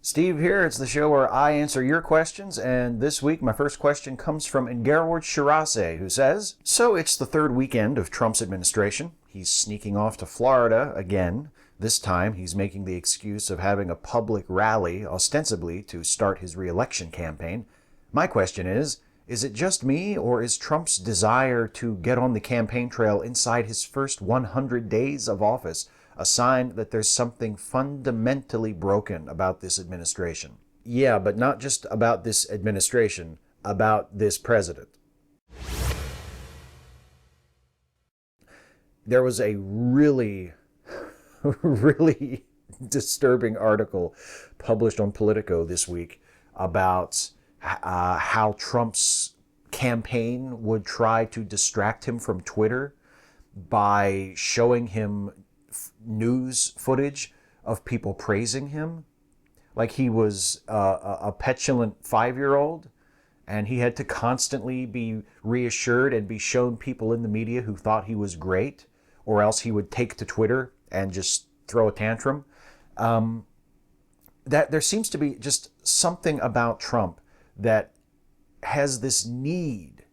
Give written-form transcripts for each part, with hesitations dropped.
Steve here. It's the show where I answer your questions, and this week my first question comes from Ngerward Shirase, who says, so it's the third weekend of Trump's administration. He's sneaking off to Florida again. This time he's making the excuse of having a public rally, ostensibly to start his re-election campaign. My question is it just me, or is Trump's desire to get on the campaign trail inside his first 100 days of office a sign that there's something fundamentally broken about this administration? Yeah, but not just about this administration, about this president. There was a really, really disturbing article published on Politico this week about how Trump's campaign would try to distract him from Twitter by showing him news footage of people praising him, like he was a petulant 5-year-old, and he had to constantly be reassured and be shown people in the media who thought he was great, or else he would take to Twitter and just throw a tantrum. That there seems to be just something about Trump that has this need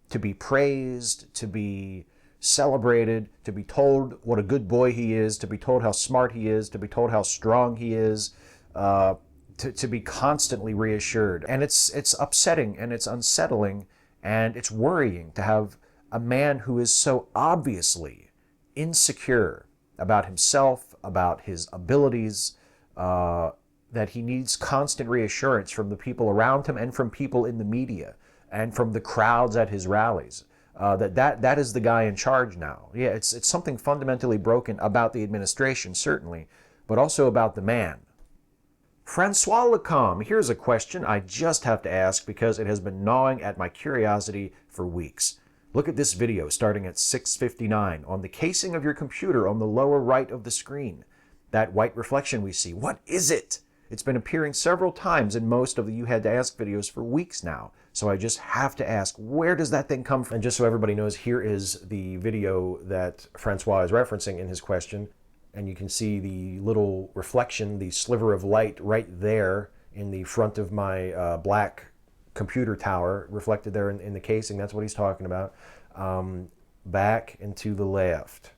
to be praised, to be celebrated, to be told what a good boy he is, to be told how smart he is, to be told how strong he is, to be constantly reassured. And it's upsetting, and it's unsettling, and it's worrying to have a man who is so obviously insecure about himself, about his abilities, that he needs constant reassurance from the people around him and from people in the media and from the crowds at his rallies. That is the guy in charge now. Yeah, it's something fundamentally broken about the administration, certainly, but also about the man. Francois Lecombe, here's a question I just have to ask because it has been gnawing at my curiosity for weeks. Look at this video starting at 6:59 on the casing of your computer on the lower right of the screen. That white reflection we see, what is it? It's been appearing several times in most of the You Had to Ask videos for weeks now. So I just have to ask, where does that thing come from? And just so everybody knows, here is the video that Francois is referencing in his question. And you can see the little reflection, the sliver of light right there in the front of my black computer tower, reflected there in the casing. That's what he's talking about. Back and to the left.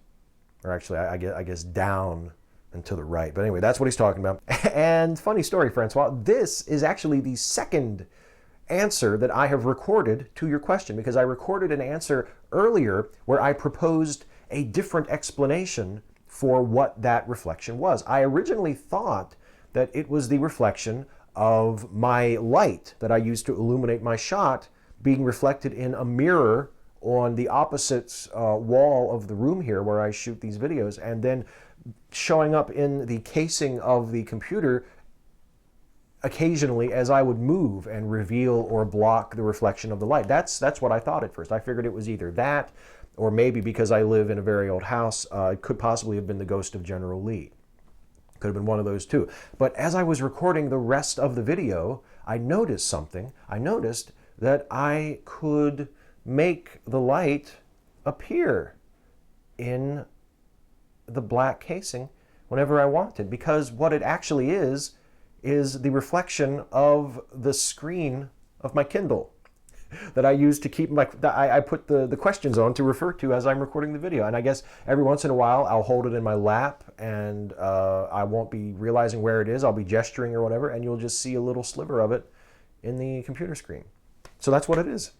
Or actually, I guess down and to the right. But anyway, that's what he's talking about. And funny story, Francois, this is actually the second answer that I have recorded to your question, because I recorded an answer earlier where I proposed a different explanation for what that reflection was. I originally thought that it was the reflection of my light that I used to illuminate my shot being reflected in a mirror on the opposite wall of the room here where I shoot these videos, and then showing up in the casing of the computer occasionally as I would move and reveal or block the reflection of the light. That's what I thought at first. I figured it was either that, or maybe because I live in a very old house, it could possibly have been the ghost of General Lee. Could have been one of those too. But as I was recording the rest of the video, I noticed something. I noticed that I could make the light appear in the black casing whenever I wanted, because what it actually is the reflection of the screen of my Kindle that I use to keep I put the questions on to refer to as I'm recording the video. And I guess every once in a while I'll hold it in my lap, and I won't be realizing where it is. I'll be gesturing or whatever, and you'll just see a little sliver of it in the computer screen. So that's what it is.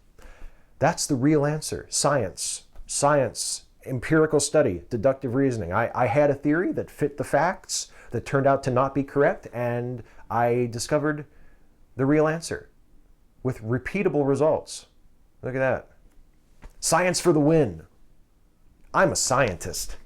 That's the real answer. Science, empirical study, deductive reasoning. I had a theory that fit the facts that turned out to not be correct, and I discovered the real answer with repeatable results. Look at that. Science for the win. I'm a scientist.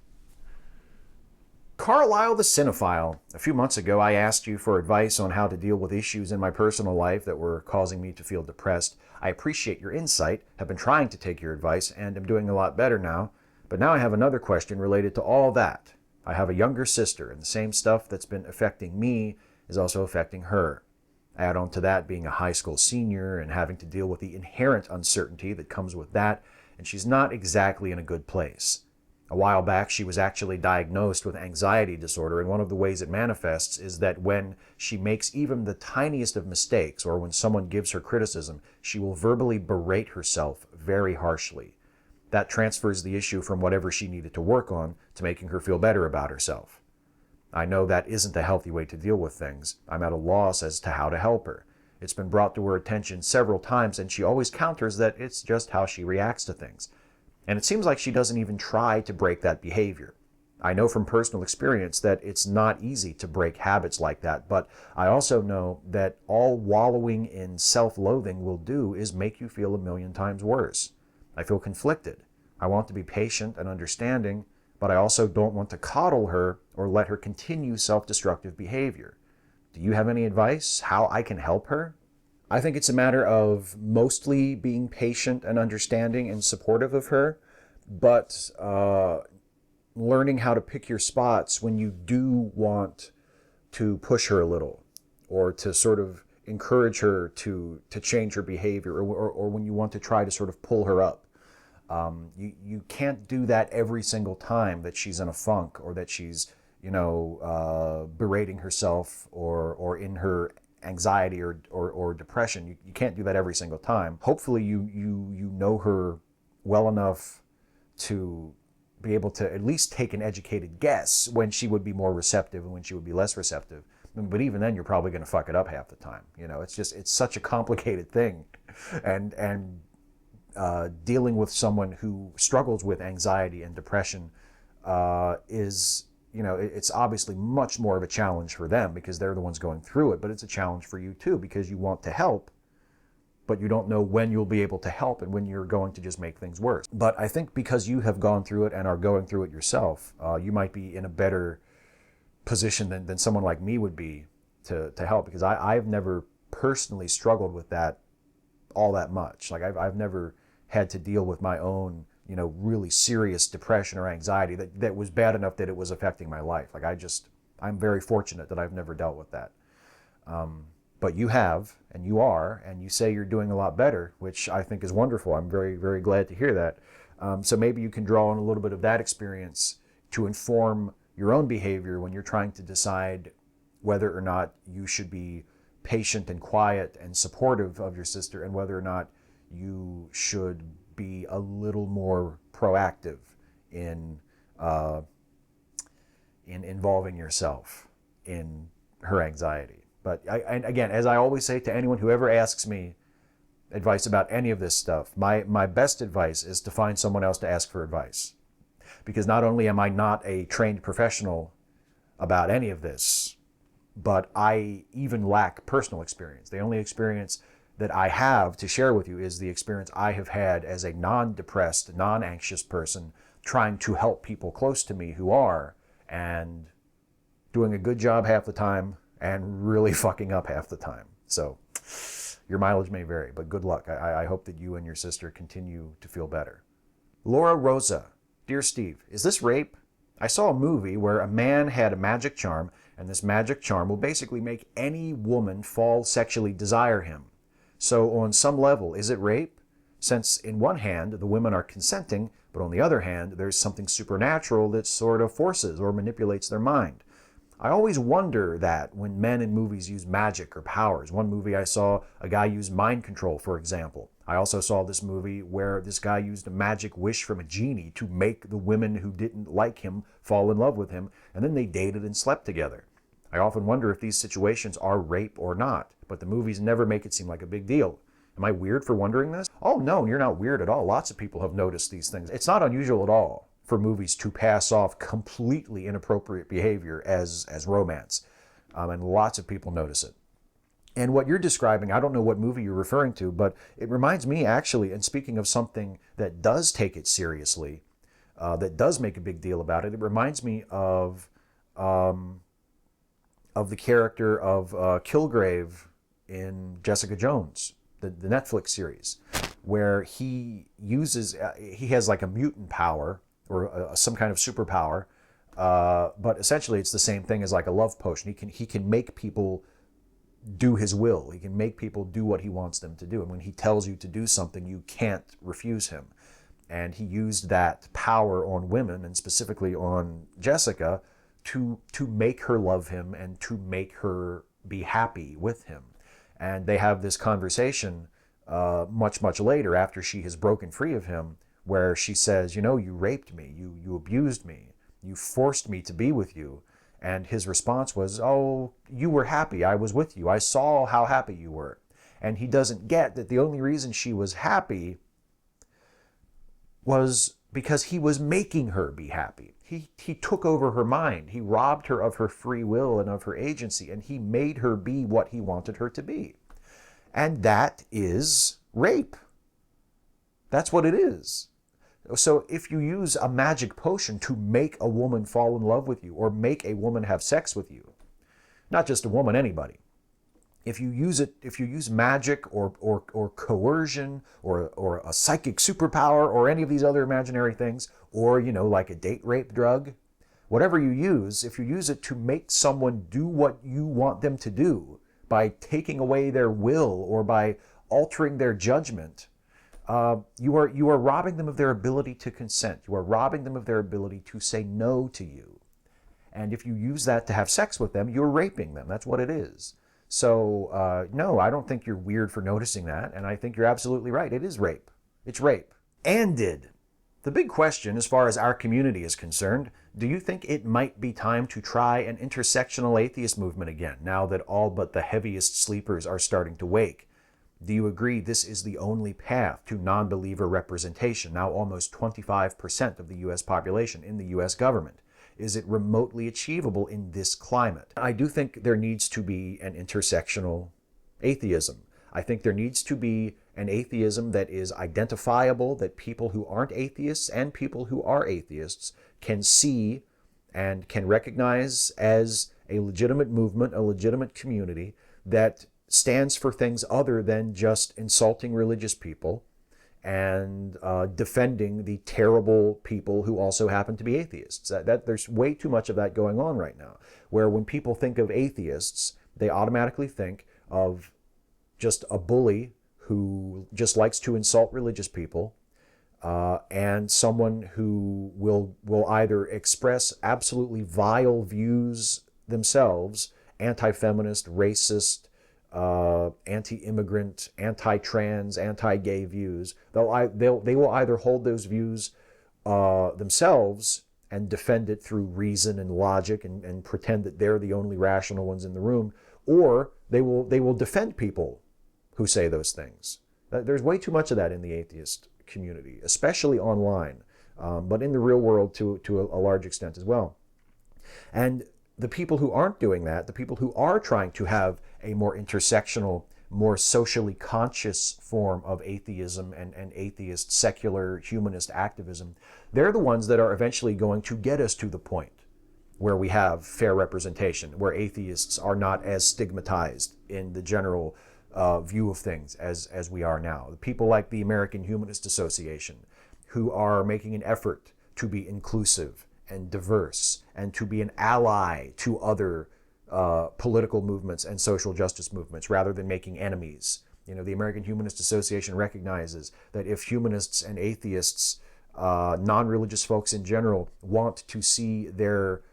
Carlisle the Cinephile. A few months ago, I asked you for advice on how to deal with issues in my personal life that were causing me to feel depressed. I appreciate your insight, have been trying to take your advice, and am doing a lot better now. But now I have another question related to all that. I have a younger sister, and the same stuff that's been affecting me is also affecting her. Add on to that being a high school senior and having to deal with the inherent uncertainty that comes with that, and she's not exactly in a good place. A while back, she was actually diagnosed with anxiety disorder, and one of the ways it manifests is that when she makes even the tiniest of mistakes, or when someone gives her criticism, she will verbally berate herself very harshly. That transfers the issue from whatever she needed to work on to making her feel better about herself. I know that isn't a healthy way to deal with things. I'm at a loss as to how to help her. It's been brought to her attention several times, and she always counters that it's just how she reacts to things. And it seems like she doesn't even try to break that behavior. I know from personal experience that it's not easy to break habits like that, but I also know that all wallowing in self-loathing will do is make you feel a million times worse. I feel conflicted. I want to be patient and understanding, but I also don't want to coddle her or let her continue self-destructive behavior. Do you have any advice how I can help her? I think it's a matter of mostly being patient and understanding and supportive of her, but learning how to pick your spots when you do want to push her a little, or to sort of encourage her to change her behavior, or when you want to try to sort of pull her up. You can't do that every single time that she's in a funk, or that she's berating herself, or in her anxiety or depression. You can't do that every single time. Hopefully you know her well enough to be able to at least take an educated guess when she would be more receptive and when she would be less receptive. But even then, you're probably going to fuck it up half the time. It's such a complicated thing, and dealing with someone who struggles with anxiety and depression is, it's obviously much more of a challenge for them because they're the ones going through it, but it's a challenge for you too because you want to help, but you don't know when you'll be able to help and when you're going to just make things worse. But I think because you have gone through it and are going through it yourself, you might be in a better position than someone like me would be to help, because I've never personally struggled with that all that much. Like I've never had to deal with my own really serious depression or anxiety that was bad enough that it was affecting my life. Like I'm very fortunate that I've never dealt with that. But you have, and you are, and you say you're doing a lot better, which I think is wonderful. I'm very, very glad to hear that. So maybe you can draw on a little bit of that experience to inform your own behavior when you're trying to decide whether or not you should be patient and quiet and supportive of your sister, and whether or not you should be a little more proactive in involving yourself in her anxiety. But and again, as I always say to anyone who ever asks me advice about any of this stuff, my best advice is to find someone else to ask for advice. Because not only am I not a trained professional about any of this, but I even lack personal experience. The only experience that I have to share with you is the experience I have had as a non-depressed, non-anxious person trying to help people close to me who are, and doing a good job half the time and really fucking up half the time. So your mileage may vary, but good luck. I hope that you and your sister continue to feel better. Laura Rosa, dear Steve, is this rape? I saw a movie where a man had a magic charm, and this magic charm will basically make any woman fall sexually desire him. So on some level, is it rape? Since in one hand, the women are consenting, but on the other hand, there's something supernatural that sort of forces or manipulates their mind. I always wonder that when men in movies use magic or powers. One movie I saw, a guy use mind control, for example. I also saw this movie where this guy used a magic wish from a genie to make the women who didn't like him fall in love with him, and then they dated and slept together. I often wonder if these situations are rape or not, but the movies never make it seem like a big deal. Am I weird for wondering this? Oh no, you're not weird at all. Lots of people have noticed these things. It's not unusual at all for movies to pass off completely inappropriate behavior as romance. And lots of people notice it. And what you're describing, I don't know what movie you're referring to, but it reminds me actually, and speaking of something that does take it seriously, that does make a big deal about it, it reminds me of the character of Kilgrave in Jessica Jones, the Netflix series, where he has like a mutant power, or some kind of superpower, but essentially it's the same thing as like a love potion. He can make people do his will. He can make people do what he wants them to do. And when he tells you to do something, you can't refuse him. And he used that power on women, and specifically on Jessica, to make her love him and to make her be happy with him. And they have this conversation much, much later after she has broken free of him, where she says, you know, you raped me, you abused me, you forced me to be with you. And his response was, oh, you were happy, I was with you, I saw how happy you were. And he doesn't get that the only reason she was happy was because he was making her be happy. He took over her mind. He robbed her of her free will and of her agency, and he made her be what he wanted her to be. And that is rape. That's what it is. So if you use a magic potion to make a woman fall in love with you or make a woman have sex with you, not just a woman, anybody, if you use magic or coercion or a psychic superpower or any of these other imaginary things, or, you know, like a date rape drug, whatever you use, if you use it to make someone do what you want them to do by taking away their will or by altering their judgment, you are robbing them of their ability to consent. You are robbing them of their ability to say no to you. And if you use that to have sex with them, you're raping them. That's what it is. So, no, I don't think you're weird for noticing that, and I think you're absolutely right. It is rape. It's rape. And the big question, as far as our community is concerned, do you think it might be time to try an intersectional atheist movement again, now that all but the heaviest sleepers are starting to wake? Do you agree this is the only path to non-believer representation, now almost 25% of the U.S. population in the U.S. government? Is it remotely achievable in this climate? I do think there needs to be an intersectional atheism. I think there needs to be an atheism that is identifiable, that people who aren't atheists and people who are atheists can see and can recognize as a legitimate movement, a legitimate community that stands for things other than just insulting religious people and defending the terrible people who also happen to be atheists. There's way too much of that going on right now, where when people think of atheists, they automatically think of just a bully who just likes to insult religious people, and someone who will either express absolutely vile views themselves, anti-feminist, racist, anti-immigrant, anti-trans, anti-gay views. They will either hold those views themselves and defend it through reason and logic and pretend that they're the only rational ones in the room, or they will defend people who say those things. There's way too much of that in the atheist community, especially online, but in the real world to a large extent as well. And the people who aren't doing that, the people who are trying to have a more intersectional, more socially conscious form of atheism and atheist, secular, humanist activism, they're the ones that are eventually going to get us to the point where we have fair representation, where atheists are not as stigmatized in the general view of things as we are now. The people like the American Humanist Association, who are making an effort to be inclusive and diverse and to be an ally to other political movements and social justice movements rather than making enemies. You know, the American Humanist Association recognizes that if humanists and atheists, non-religious folks in general, want to see their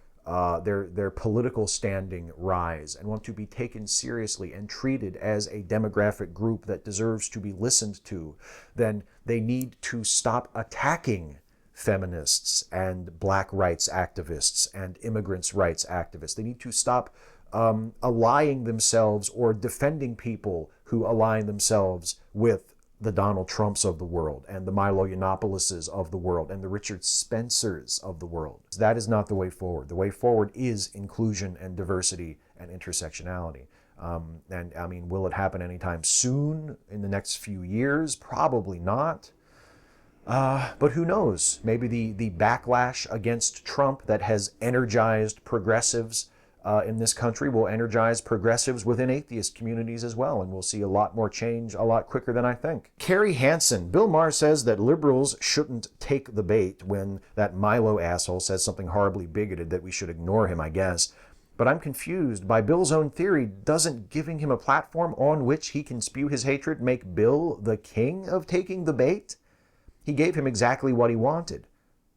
political standing rise and want to be taken seriously and treated as a demographic group that deserves to be listened to, then they need to stop attacking feminists and black rights activists and immigrants' rights activists. They need to stop allying themselves or defending people who align themselves with the Donald Trumps of the world and the Milo Yiannopoulos of the world and the Richard Spencers of the world. That is not the way forward. The way forward is inclusion and diversity and intersectionality. And I mean, will it happen anytime soon in the next few years? Probably not. But who knows? Maybe the backlash against Trump that has energized progressives in this country will energize progressives within atheist communities as well, and we'll see a lot more change a lot quicker than I think. Carrie Hansen. Bill Maher says that liberals shouldn't take the bait when that Milo asshole says something horribly bigoted, that we should ignore him, I guess. But I'm confused. By Bill's own theory, doesn't giving him a platform on which he can spew his hatred make Bill the king of taking the bait? He gave him exactly what he wanted.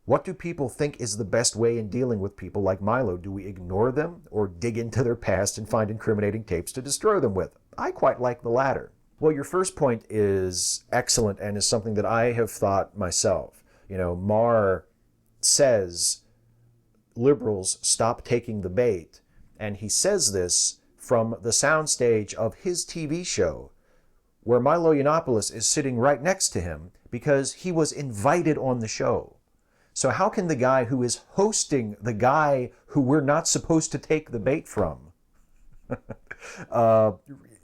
What do people think is the best way in dealing with people like Milo? Do we ignore them or dig into their past and find incriminating tapes to destroy them with? I quite like the latter. Well, your first point is excellent and is something that I have thought myself. You know, Marr says liberals stop taking the bait, and he says this from the soundstage of his TV show, where Milo Yiannopoulos is sitting right next to him because he was invited on the show. So how can the guy who is hosting the guy who we're not supposed to take the bait from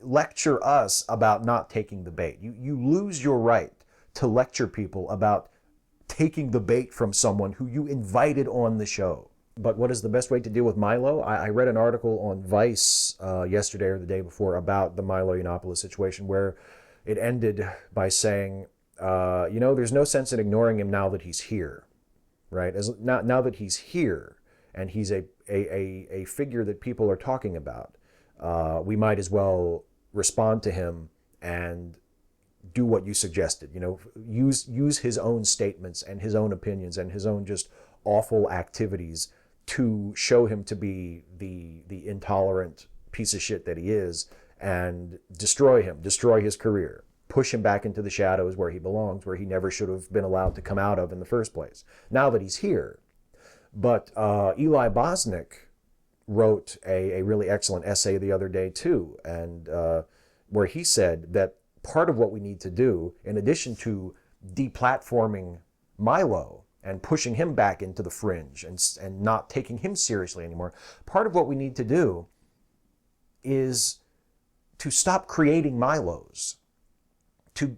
lecture us about not taking the bait? You lose your right to lecture people about taking the bait from someone who you invited on the show. But what is the best way to deal with Milo? I read an article on Vice yesterday or the day before about the Milo Yiannopoulos situation, where it ended by saying, there's no sense in ignoring him now that he's here, right? Now that he's here and he's a figure that people are talking about, we might as well respond to him and do what you suggested. Use his own statements and his own opinions and his own just awful activities to show him to be the intolerant piece of shit that he is, and destroy his career, push him back into the shadows where he belongs, where he never should have been allowed to come out of in the first place, now that he's here. But Eli Bosnick wrote a really excellent essay the other day too, and where he said that part of what we need to do, in addition to deplatforming Milo and pushing him back into the fringe and not taking him seriously anymore, part of what we need to do is to stop creating Milos, to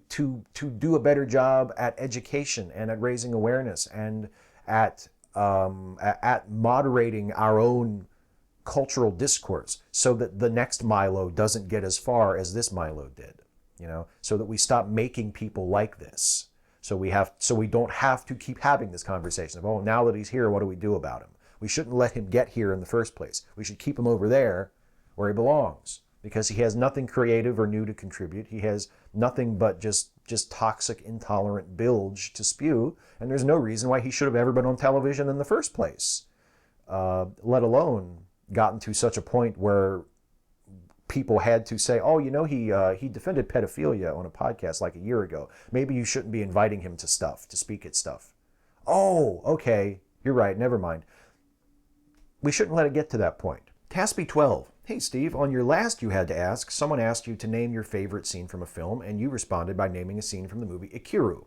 do a better job at education and at raising awareness and at moderating our own cultural discourse, so that the next Milo doesn't get as far as this Milo did, so that we stop making people like this. So we don't have to keep having this conversation of, oh, now that he's here, what do we do about him? We shouldn't let him get here in the first place. We should keep him over there where he belongs, because he has nothing creative or new to contribute. He has nothing but just toxic, intolerant bilge to spew, and there's no reason why he should have ever been on television in the first place, let alone gotten to such a point where people had to say, oh, he defended pedophilia on a podcast like a year ago. Maybe you shouldn't be inviting him to speak at stuff. Oh, okay, you're right, never mind. We shouldn't let it get to that point. Taspy 12. Hey, Steve, on your last You Had to Ask, someone asked you to name your favorite scene from a film, and you responded by naming a scene from the movie Ikiru.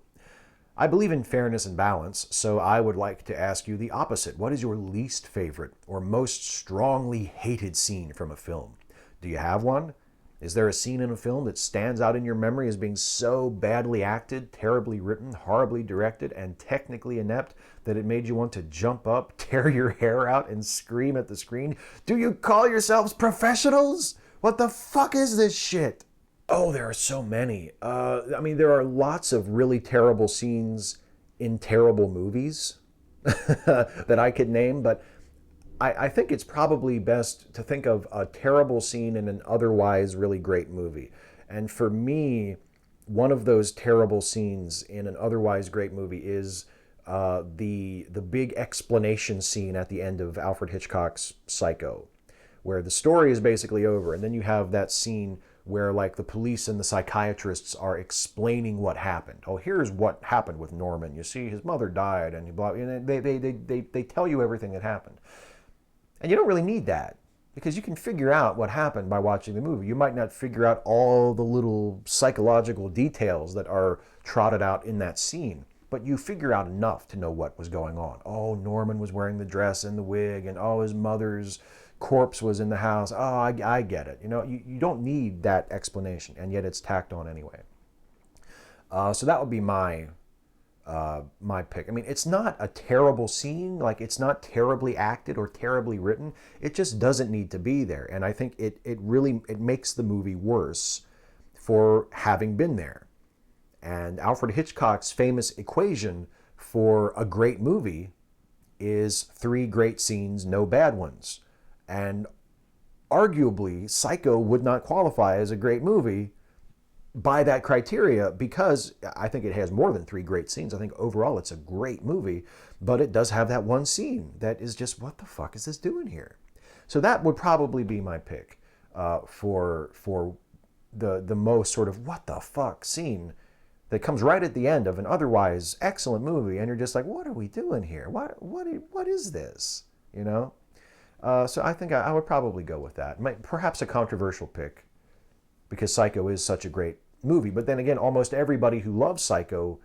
I believe in fairness and balance, so I would like to ask you the opposite. What is your least favorite or most strongly hated scene from a film? Do you have one? Is there a scene in a film that stands out in your memory as being so badly acted, terribly written, horribly directed, and technically inept that it made you want to jump up, tear your hair out, and scream at the screen? Do you call yourselves professionals? What the fuck is this shit? Oh, there are so many. There are lots of really terrible scenes in terrible movies that I could name, but I think it's probably best to think of a terrible scene in an otherwise really great movie. And for me, one of those terrible scenes in an otherwise great movie is the big explanation scene at the end of Alfred Hitchcock's Psycho, where the story is basically over, and then you have that scene where the police and the psychiatrists are explaining what happened. Oh, here's what happened with Norman. You see, his mother died, and they tell you everything that happened. And you don't really need that, because you can figure out what happened by watching the movie. You might not figure out all the little psychological details that are trotted out in that scene, but you figure out enough to know what was going on. Oh, Norman was wearing the dress and the wig, and oh, his mother's corpse was in the house. Oh, I get it. You don't need that explanation, and yet it's tacked on anyway. So that would be my pick. It's not a terrible scene. It's not terribly acted or terribly written. It just doesn't need to be there. And I think it makes the movie worse for having been there. And Alfred Hitchcock's famous equation for a great movie is 3 great scenes, no bad ones. And arguably, Psycho would not qualify as a great movie by that criteria, because I think it has more than 3 great scenes. I think overall it's a great movie, but it does have that one scene that is just, what the fuck is this doing here? So that would probably be my pick for the most sort of what the fuck scene that comes right at the end of an otherwise excellent movie, and you're just like, what are we doing here? What is this? You know? So I think I would probably go with that. Perhaps a controversial pick, because Psycho is such a great movie. But then again, almost everybody who loves Psycho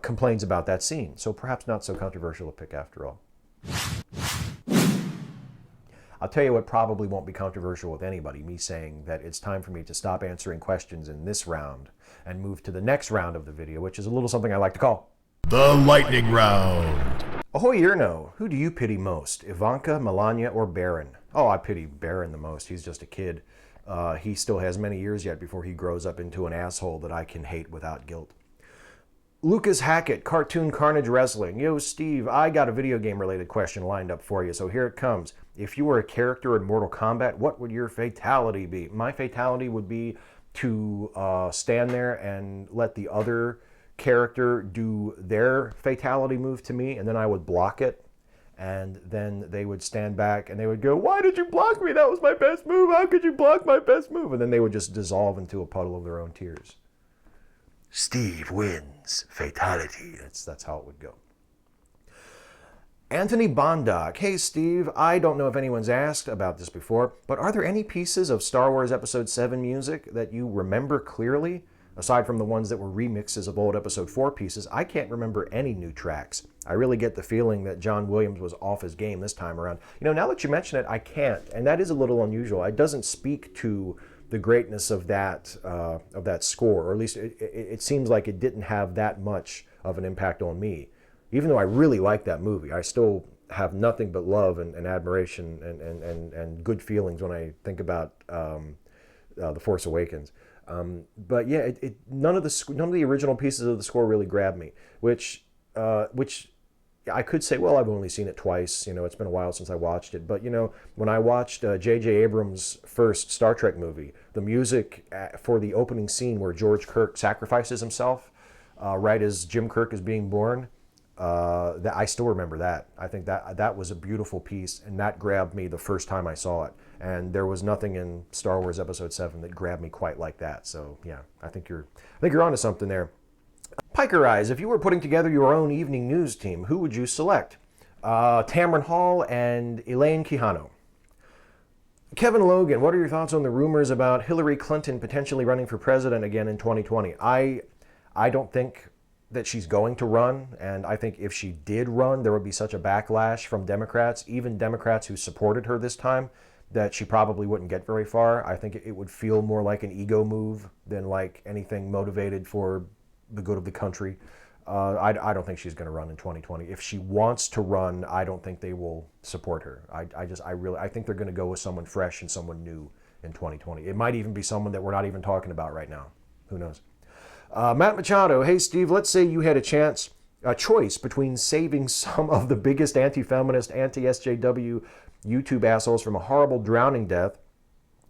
complains about that scene. So perhaps not so controversial a pick after all. I'll tell you what probably won't be controversial with anybody, me saying that it's time for me to stop answering questions in this round and move to the next round of the video, which is a little something I like to call the lightning round. Ahoy, Yerno. Who do you pity most, Ivanka, Melania, or Barron? Oh, I pity Barron the most. He's just a kid. He still has many years yet before he grows up into an asshole that I can hate without guilt. Lucas Hackett, Cartoon Carnage Wrestling. Yo, Steve, I got a video game related question lined up for you, so here it comes. If you were a character in Mortal Kombat, what would your fatality be? My fatality would be to stand there and let the other character do their fatality move to me, and then I would block it. And then they would stand back and they would go, why did you block me? That was my best move. How could you block my best move? And then they would just dissolve into a puddle of their own tears. Steve wins. Fatality. That's how it would go. Anthony Bondoc. Hey, Steve. I don't know if anyone's asked about this before, but are there any pieces of Star Wars Episode 7 music that you remember clearly? Aside from the ones that were remixes of old Episode 4 pieces, I can't remember any new tracks. I really get the feeling that John Williams was off his game this time around. You know, now that you mention it, I can't, and that is a little unusual. It doesn't speak to the greatness of that score, or at least it seems like it didn't have that much of an impact on me. Even though I really like that movie, I still have nothing but love and admiration and good feelings when I think about The Force Awakens. But yeah, none of the original pieces of the score really grabbed me, which I could say, well, I've only seen it twice. You know, it's been a while since I watched it. But you know, when I watched J.J. Abrams' first Star Trek movie, the music for the opening scene where George Kirk sacrifices himself, right as Jim Kirk is being born, that I still remember that. I think that was a beautiful piece, and that grabbed me the first time I saw it. And there was nothing in Star Wars Episode 7 that grabbed me quite like that. So yeah, I think you're onto something there. Piker Eyes, if you were putting together your own evening news team, who would you select? Tamron Hall and Elaine Quijano. Kevin Logan, what are your thoughts on the rumors about Hillary Clinton potentially running for president again in 2020? I don't think that she's going to run, and I think if she did run, there would be such a backlash from Democrats, even Democrats who supported her this time, that she probably wouldn't get very far. I think it would feel more like an ego move than like anything motivated for the good of the country. I don't think she's going to run in 2020. If she wants to run, I don't think they will support her. I think they're going to go with someone fresh and someone new in 2020. It might even be someone that we're not even talking about right now. Who knows? Matt Machado, hey Steve, let's say you had a choice between saving some of the biggest anti-feminist, anti-SJW YouTube assholes from a horrible drowning death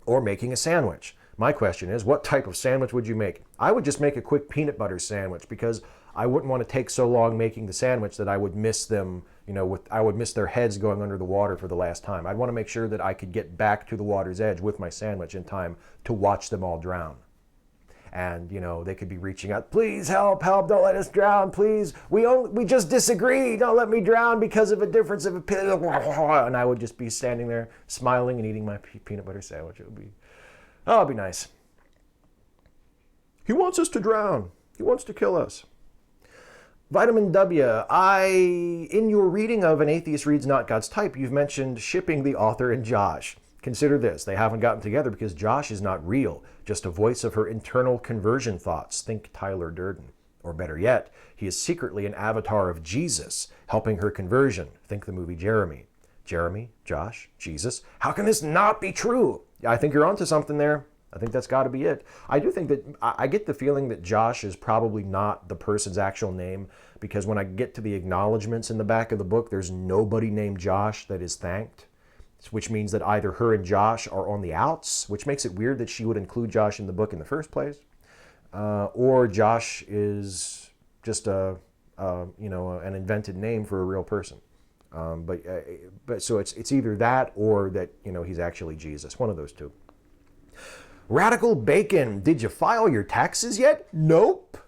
or making a sandwich. My question is, what type of sandwich would you make? I would just make a quick peanut butter sandwich, because I wouldn't want to take so long making the sandwich that I would miss them, I would miss their heads going under the water for the last time. I'd want to make sure that I could get back to the water's edge with my sandwich in time to watch them all drown. And, they could be reaching out, please help, don't let us drown, please. We just disagree, don't let me drown because of a difference of opinion. And I would just be standing there smiling and eating my peanut butter sandwich. It'd be nice. He wants us to drown. He wants to kill us. Vitamin W, in your reading of An Atheist Reads Not God's Type, you've mentioned shipping the author and Josh. Consider this, they haven't gotten together because Josh is not real, just a voice of her internal conversion thoughts. Think Tyler Durden. Or better yet, he is secretly an avatar of Jesus, helping her conversion. Think the movie Jeremy. Jeremy, Josh, Jesus. How can this not be true? I think you're onto something there. I think that's got to be it. I do think that, I get the feeling that Josh is probably not the person's actual name, because when I get to the acknowledgments in the back of the book, there's nobody named Josh that is thanked, which means that either her and Josh are on the outs, which makes it weird that she would include Josh in the book in the first place. or Josh is just an invented name for a real person. But so it's either that or that he's actually Jesus. One of those two. Radical Bacon, did you file your taxes yet? Nope.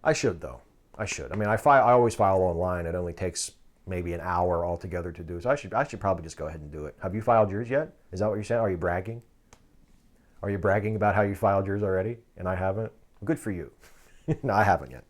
I should though. I should. I mean, I always file online. It only takes maybe an hour altogether to do. So I should probably just go ahead and do it. Have you filed yours yet? Is that what you're saying? Are you bragging? Are you bragging about how you filed yours already and I haven't? Good for you. No, I haven't yet.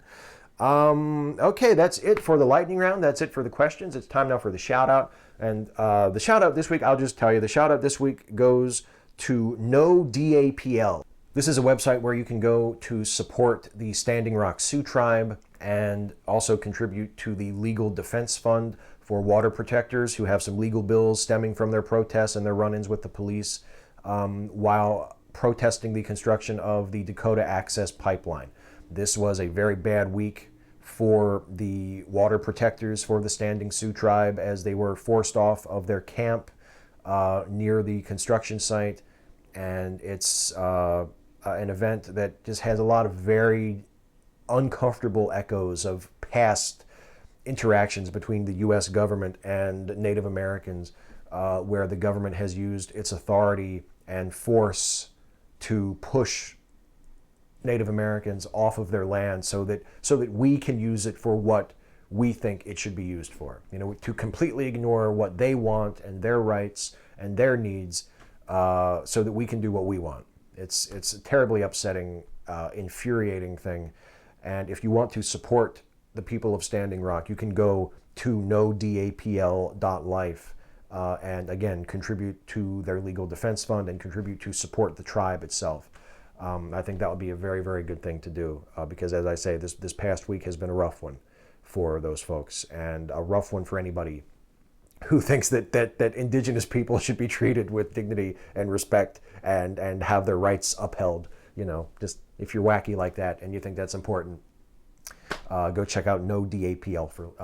Okay, that's it for the lightning round. That's it for the questions. It's time now for the shout out. And the shout out this week, I'll just tell you, the shout out this week goes to No DAPL. This is a website where you can go to support the Standing Rock Sioux Tribe and also contribute to the Legal Defense Fund for water protectors who have some legal bills stemming from their protests and their run-ins with the police while protesting the construction of the Dakota Access Pipeline. This was a very bad week for the water protectors for the Standing Sioux Tribe as they were forced off of their camp near the construction site. And it's an event that just has a lot of very uncomfortable echoes of past interactions between the U.S. government and Native Americans, where the government has used its authority and force to push Native Americans off of their land so that we can use it for what we think it should be used for. To completely ignore what they want and their rights and their needs so that we can do what we want. It's a terribly upsetting, infuriating thing. And if you want to support the people of Standing Rock, you can go to nodapl.life and again contribute to their legal defense fund and contribute to support the tribe itself. I think that would be a very, very good thing to do because, as I say, this past week has been a rough one for those folks and a rough one for anybody who thinks that indigenous people should be treated with dignity and respect and have their rights upheld. Just if you're wacky like that and you think that's important, go check out nodapl.life.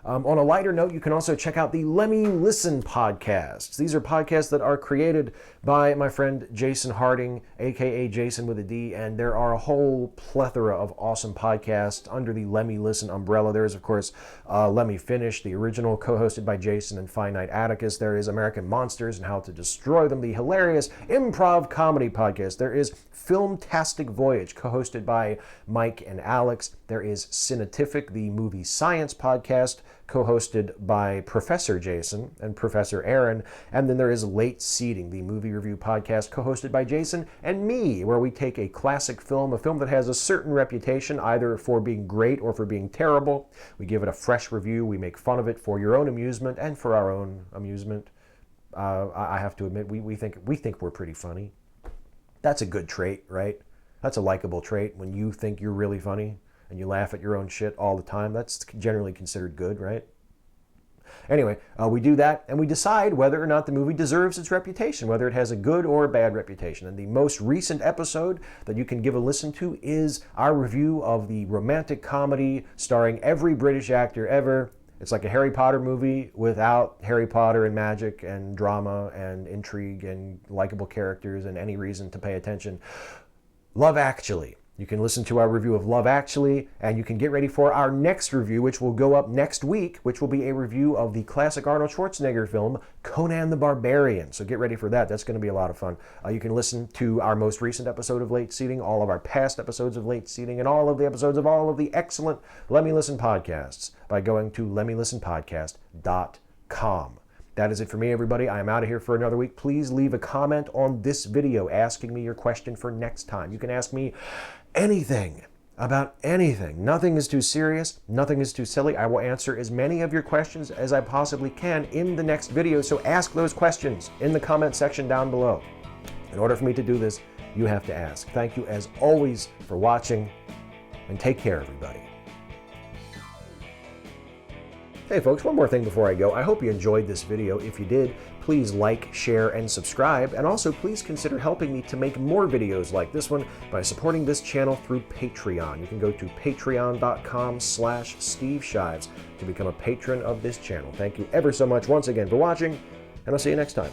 On a lighter note, you can also check out the Lemme Listen podcasts. These are podcasts that are created by my friend Jason Harding, aka Jason with a D, and there are a whole plethora of awesome podcasts under the Lemme Listen umbrella. There is, of course, Lemme Finish, the original, co-hosted by Jason and Finite Atticus. There is American Monsters and How to Destroy Them, the hilarious improv comedy podcast. There is Filmtastic Voyage, co-hosted by Mike and Alex. There is Cinetific, the movie science podcast, co-hosted by Professor Jason and Professor Aaron. And then there is Late Seating, the movie review podcast, co-hosted by Jason and me, where we take a classic film, a film that has a certain reputation, either for being great or for being terrible. We give it a fresh review. We make fun of it for your own amusement and for our own amusement. I have to admit, we think we're pretty funny. That's a good trait, right? That's a likable trait when you think you're really funny and you laugh at your own shit all the time. That's generally considered good, right? Anyway, we do that and we decide whether or not the movie deserves its reputation, whether it has a good or a bad reputation. And the most recent episode that you can give a listen to is our review of the romantic comedy starring every British actor ever. It's like a Harry Potter movie without Harry Potter and magic and drama and intrigue and likable characters and any reason to pay attention. Love Actually. You can listen to our review of Love Actually, and you can get ready for our next review, which will go up next week, which will be a review of the classic Arnold Schwarzenegger film, Conan the Barbarian. So get ready for that. That's going to be a lot of fun. You can listen to our most recent episode of Late Seating, all of our past episodes of Late Seating, and all of the episodes of all of the excellent Lemme Listen podcasts by going to lemmelistenpodcast.com. That is it for me, everybody. I am out of here for another week. Please leave a comment on this video asking me your question for next time. You can ask me anything about anything. Nothing is too serious. Nothing is too silly. I will answer as many of your questions as I possibly can in the next video. So ask those questions in the comment section down below. In order for me to do this, you have to ask. Thank you as always for watching, and take care, everybody. Hey folks, one more thing before I go. I hope you enjoyed this video. If you did, please like, share, and subscribe. And also please consider helping me to make more videos like this one by supporting this channel through Patreon. You can go to patreon.com/Steve Shives to become a patron of this channel. Thank you ever so much once again for watching, and I'll see you next time.